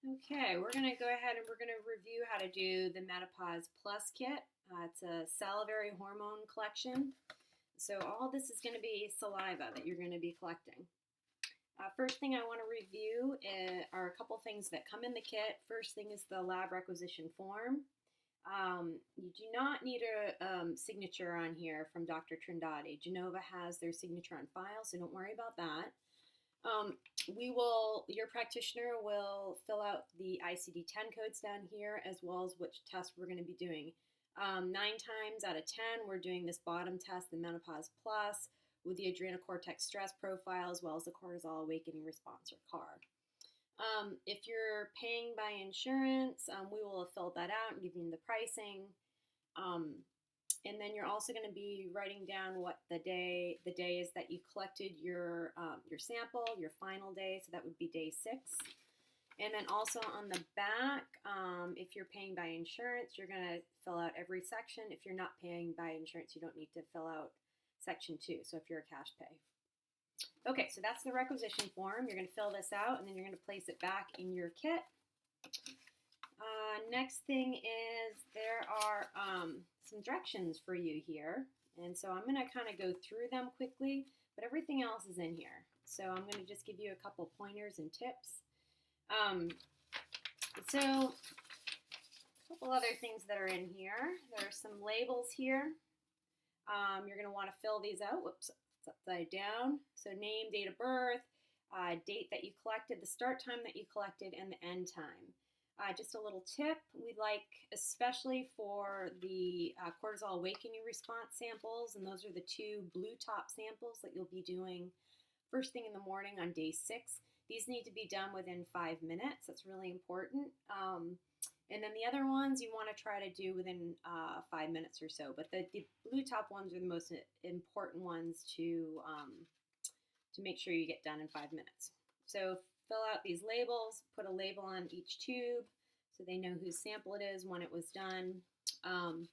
Okay, we're going to go ahead and we're going to review how to do the Menopause Plus kit. It's a salivary hormone collection. So all this is going to be saliva that you're going to be collecting. First thing I want to review are a couple things that come in the kit. First thing is the lab requisition form. You do not need a signature on here from Dr. Trindade. Genova has their signature on file, so don't worry about that. Your practitioner will fill out the ICD-10 codes down here, as well as which test we're going to be doing. 9 times out of 10, we're doing this bottom test, the Menopause Plus, with the adrenal cortex stress profile, as well as the cortisol awakening response, or CAR. If you're paying by insurance, we will have filled that out and give you the pricing. And then you're also going to be writing down what the day is that you collected your sample, your final day. So that would be day 6. And then also on the back, if you're paying by insurance, you're going to fill out every section. If you're not paying by insurance, you don't need to fill out section 2. So if you're a cash pay. Okay, so that's the requisition form. You're going to fill this out, and then you're going to place it back in your kit. Next thing is there are some directions for you here. And so I'm going to kind of go through them quickly, but everything else is in here. So I'm going to just give you a couple pointers and tips. So a couple other things that are in here. There are some labels here. You're going to want to fill these out. Whoops, it's upside down. So name, date of birth, date that you collected, the start time that you collected, and the end time. Just a little tip, we like, especially for the cortisol awakening response samples, and those are the 2 blue top samples that you'll be doing first thing in the morning on day 6. These need to be done within 5 minutes. That's really important. And then the other ones you want to try to do within 5 minutes or so. But the blue top ones are the most important ones to make sure you get done in 5 minutes. So fill out these labels, put a label on each tube so they know whose sample it is, when it was done. And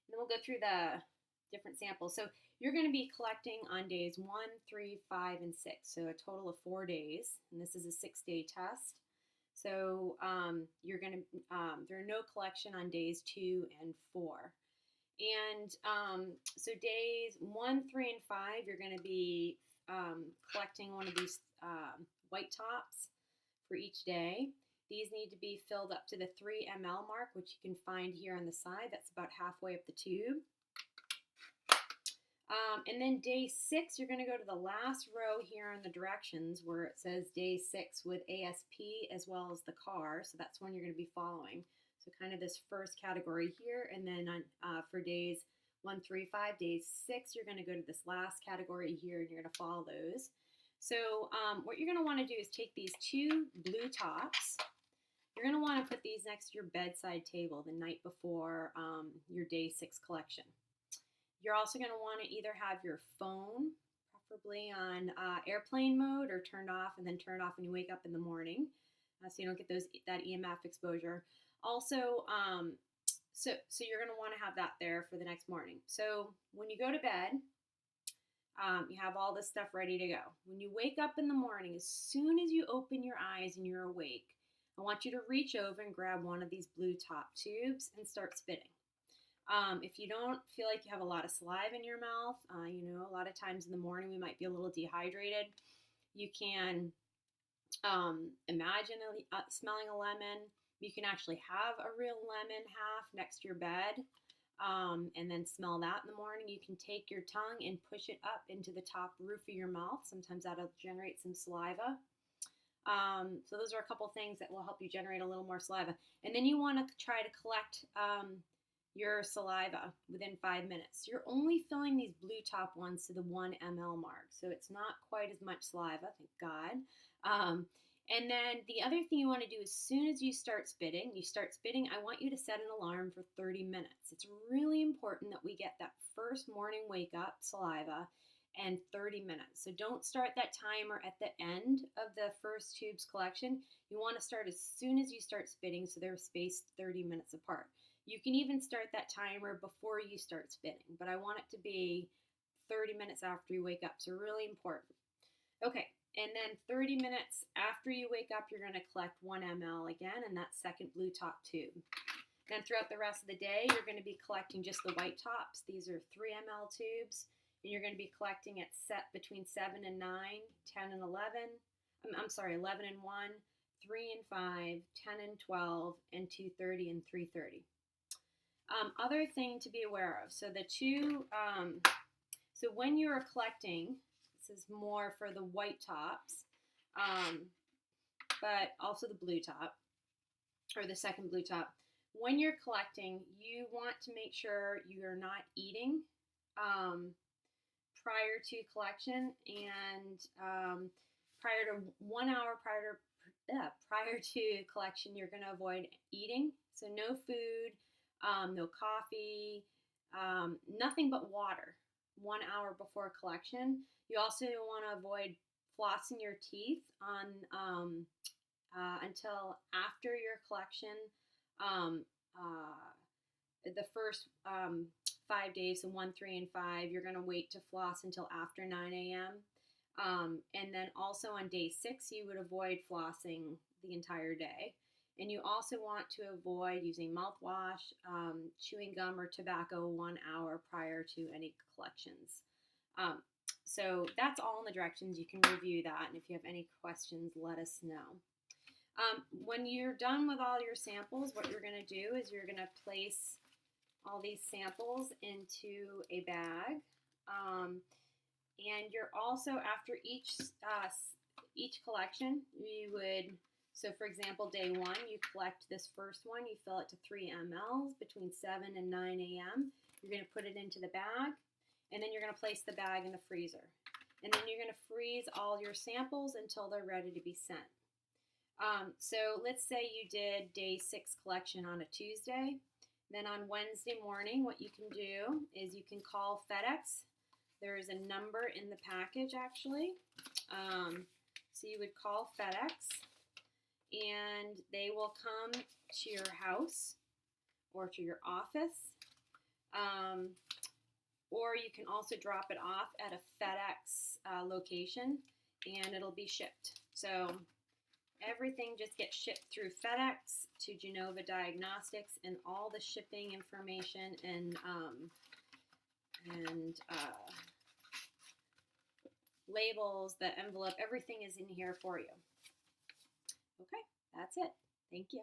then we'll go through the different samples. So you're going to be collecting on days 1, 3, 5, and 6. So a total of 4 days. And this is a 6-day test. So you're going to, there are no collection on days 2 and 4. And so days 1, 3, and 5, you're going to be collecting one of these white tops for each day. These need to be filled up to the 3 ml mark, which you can find here on the side. That's about halfway up the tube. And then day 6, you're going to go to the last row here on the directions where it says day 6 with ASP as well as the CAR. So that's when you're going to be following. So kind of this first category here. And then for days 1, 3, 5, days 6, you're going to go to this last category here, and you're going to follow those. So what you're going to want to do is take these 2 blue tops. You're going to want to put these next to your bedside table the night before your day 6 collection. You're also going to want to either have your phone, preferably on airplane mode, or turned off, and then turn it off when you wake up in the morning, so you don't get that EMF exposure. Also, so you're going to want to have that there for the next morning. So when you go to bed, you have all this stuff ready to go. When you wake up in the morning, as soon as you open your eyes and you're awake, I want you to reach over and grab one of these blue top tubes and start spitting. If you don't feel like you have a lot of saliva in your mouth, a lot of times in the morning we might be a little dehydrated. You can imagine smelling a lemon. You can actually have a real lemon half next to your bed, and then smell that in the morning. You can take your tongue and push it up into the top roof of your mouth. Sometimes that'll generate some saliva. So those are a couple things that will help you generate a little more saliva. And then you want to try to collect your saliva within 5 minutes. You're only filling these blue top ones to the 1 ml mark, so it's not quite as much saliva, thank God. And then the other thing you want to do as soon as you start spitting, I want you to set an alarm for 30 minutes. It's really important that we get that first morning wake up saliva and 30 minutes. So don't start that timer at the end of the first tube's collection. You want to start as soon as you start spitting, so they're spaced 30 minutes apart. You can even start that timer before you start spitting, but I want it to be 30 minutes after you wake up, so really important. Okay, And then 30 minutes after you wake up, you're going to collect 1 ml again in that second blue top tube. Then throughout the rest of the day, you're going to be collecting just the white tops. These are 3 ml tubes, and you're going to be collecting at between 7 and 9, 10 and 11. I'm sorry, 11 and 1, 3 and 5, 10 and 12, and 2:30 and 3:30. Other thing to be aware of. So so when you're collecting, this is more for the white tops, but also the blue top, or the second blue top. When you're collecting, you want to make sure you're not eating prior to collection, and prior to 1 hour prior to collection, you're going to avoid eating. So no food, no coffee, nothing but water 1 hour before collection. You also want to avoid flossing your teeth until after your collection. The first 5 days, so 1, 3, and 5, you're going to wait to floss until after 9 a.m. And then also on day 6, you would avoid flossing the entire day. And you also want to avoid using mouthwash, chewing gum, or tobacco 1 hour prior to any collections. So that's all in the directions. You can review that, and if you have any questions, let us know. When you're done with all your samples, what you're going to do is you're going to place all these samples into a bag. And you're also, after each collection, you would, so for example, day 1, you collect this first one, you fill it to 3 mLs between 7 and 9 a.m. You're going to put it into the bag, and then you're going to place the bag in the freezer. And then you're going to freeze all your samples until they're ready to be sent. So let's say you did day 6 collection on a Tuesday. Then on Wednesday morning, what you can do is you can call FedEx. There is a number in the package, actually. So you would call FedEx, and they will come to your house or to your office. Or you can also drop it off at a FedEx location, and it'll be shipped. So everything just gets shipped through FedEx to Genova Diagnostics, and all the shipping information and labels, the envelope, everything is in here for you. Okay, that's it. Thank you.